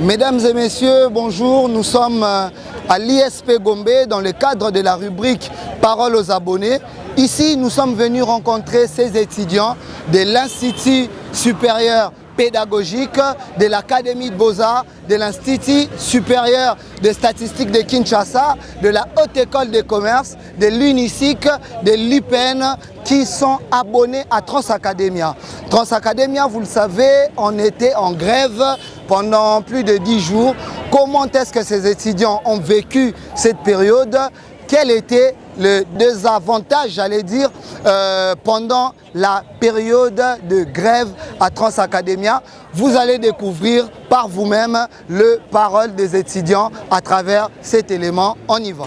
Mesdames et messieurs, bonjour. Nous sommes à l'ISP Gombe dans le cadre de la rubrique Parole aux abonnés. Ici, nous sommes venus rencontrer ces étudiants de l'Institut supérieur pédagogique, de l'Académie de Beaux-Arts, de l'Institut supérieur de statistique de Kinshasa, de la Haute École de commerce, de l'UNISIC, de l'UPN, qui sont abonnés à Transacademia. Transacademia, vous le savez, on était en grève pendant plus de 10 jours. Comment est-ce que ces étudiants ont vécu cette période? Quel était le désavantage, j'allais dire, pendant la période de grève à Transacademia? Vous allez découvrir par vous-même le parole des étudiants à travers cet élément. On y va.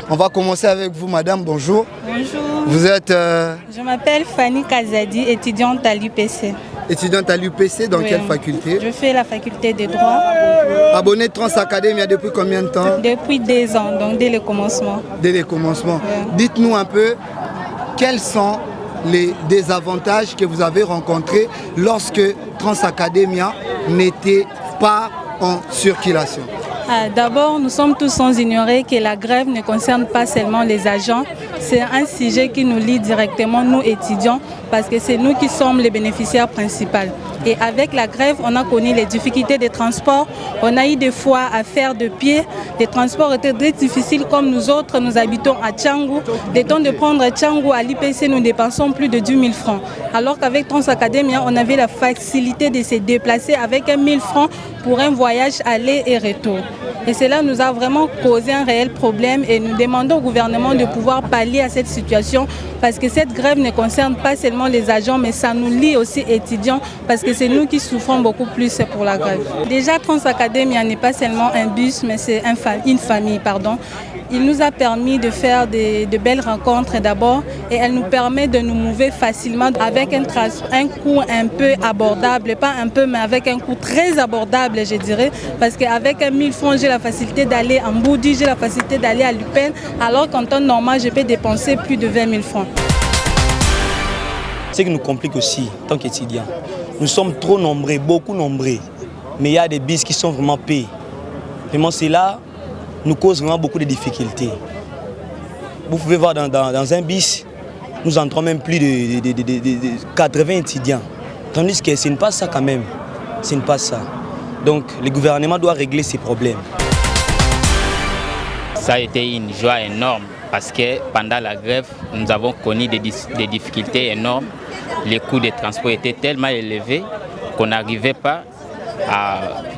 On va commencer avec vous, madame. Bonjour. Bonjour. Vous êtes... Je m'appelle Fanny Kazadi, étudiante à l'UPC. Étudiante à l'UPC, dans quelle faculté? Je fais la faculté de droit. Abonnée de Transacademia depuis combien de temps? Depuis 2 ans, donc dès le commencement. Dès le commencement. Dites-nous un peu, quels sont les désavantages que vous avez rencontrés lorsque Transacademia n'était pas en circulation? D'abord, nous sommes tous sans ignorer que la grève ne concerne pas seulement les agents. C'est un sujet qui nous lie directement, nous étudiants, parce que c'est nous qui sommes les bénéficiaires principaux. Et avec la grève, on a connu les difficultés des transports. On a eu des fois à faire de pied. Les transports étaient très difficiles comme nous autres. Nous habitons à Tchangou. Le temps de prendre Tchangou à l'IPC, nous dépensons plus de 10 000 francs. Alors qu'avec Transacademia, on avait la facilité de se déplacer avec 1 000 francs pour un voyage aller et retour. Et cela nous a vraiment causé un réel problème et nous demandons au gouvernement de pouvoir pallier à cette situation parce que cette grève ne concerne pas seulement les agents mais ça nous lie aussi étudiants parce que c'est nous qui souffrons beaucoup plus pour la grève. Déjà Transacademia n'est pas seulement un bus mais c'est une famille. Il nous a permis de faire de belles rencontres d'abord et elle nous permet de nous mouver facilement avec un coût un peu abordable, pas un peu mais avec un coût très abordable je dirais parce qu'avec 1 000 francs j'ai la facilité d'aller en Boudi, j'ai la facilité d'aller à l'UPN alors qu'en temps normal je peux dépenser plus de 20 000 francs. Ce qui nous complique aussi en tant qu'étudiants, nous sommes trop nombreux, beaucoup nombreux, mais il y a des bus qui sont vraiment payés. Vraiment cela nous cause vraiment beaucoup de difficultés. Vous pouvez voir dans un bus, nous entrons même plus de 80 étudiants. Tandis que ce n'est pas ça quand même. Ce n'est pas ça. Donc le gouvernement doit régler ces problèmes. Ça a été une joie énorme parce que pendant la grève, nous avons connu des difficultés énormes. Les coûts de transport étaient tellement élevés qu'on n'arrivait pas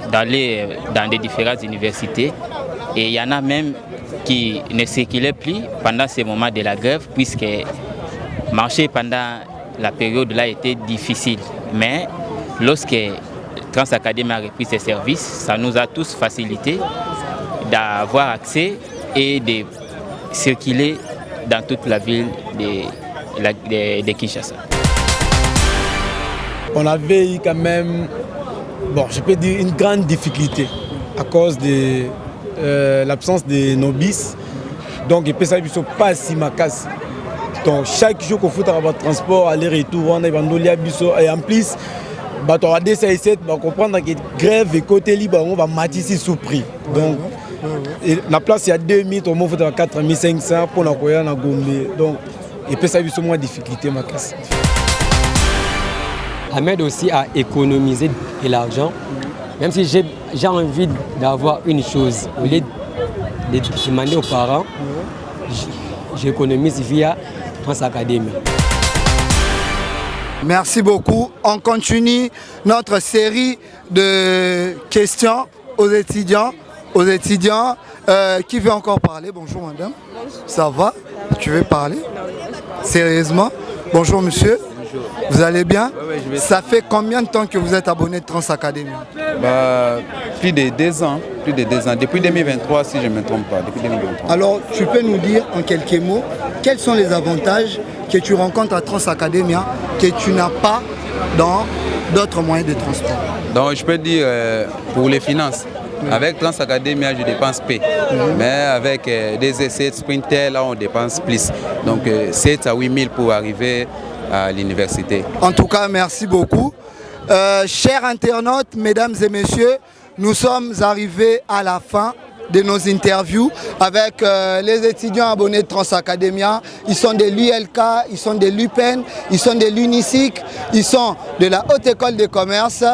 d'aller dans les différentes universités. Et il y en a même qui ne circulaient plus pendant ces moments de la grève puisque marcher pendant la période là était difficile. Mais lorsque Transacademia a repris ses services, ça nous a tous facilité d'avoir accès et de circuler dans toute la ville de Kinshasa. On avait eu quand même, je peux dire une grande difficulté à cause de l'absence de nos bis. Donc, il ne peut pas si ma casse. Donc, chaque jour qu'on fait un transport, aller-retour, on a un et en plus, on a D7, on comprend que grève et côté libre, on va matisser sous prix. Donc, la place, il y a 2000, on va faire 4500 pour la Gombe. Donc, il peut être moins de difficulté, ma casse. Ahmed aussi a économisé de l'argent, même si j'ai envie d'avoir une chose, au lieu de demander aux parents, j'économise via Transacademia. Merci beaucoup. On continue notre série de questions aux étudiants. Qui veut encore parler? Bonjour madame. Bonjour. Ça va? Tu veux parler? Sérieusement? Bonjour monsieur. Bonjour. Vous allez bien? Oui, ça fait combien de temps que vous êtes abonné de Transacademia? Plus de 2 ans. Depuis 2023 si je ne me trompe pas. Depuis 2023. Alors tu peux nous dire en quelques mots quels sont les avantages que tu rencontres à Transacademia que tu n'as pas dans d'autres moyens de transport? Donc je peux dire pour les finances. Avec Transacademia, je dépense peu. Mais avec des essais de Sprinter, là, on dépense plus. Donc 7 à 8 000 pour arriver à l'université. En tout cas, merci beaucoup. Chers internautes, mesdames et messieurs, nous sommes arrivés à la fin de nos interviews avec les étudiants abonnés de Transacademia. Ils sont de l'ULK, ils sont de l'UPEN, ils sont de l'UNISIC, ils sont de la Haute École de Commerce.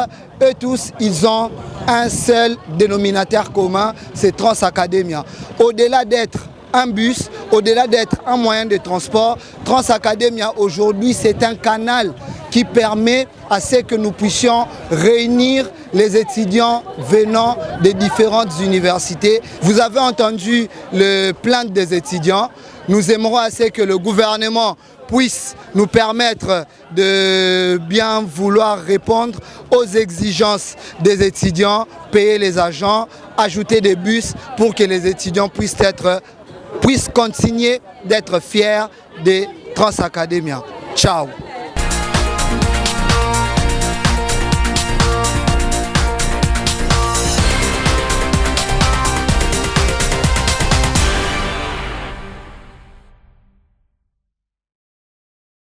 Eux tous, ils ont un seul dénominateur commun, c'est Transacademia. Au-delà d'être un bus, au-delà d'être un moyen de transport, Transacademia aujourd'hui, c'est un canal qui permet à ce que nous puissions réunir les étudiants venant des différentes universités. Vous avez entendu le plainte des étudiants. Nous aimerons à ce que le gouvernement puisse nous permettre de bien vouloir répondre aux exigences des étudiants, payer les agents, ajouter des bus pour que les étudiants puissent continuer d'être fiers de Transacademia. Ciao.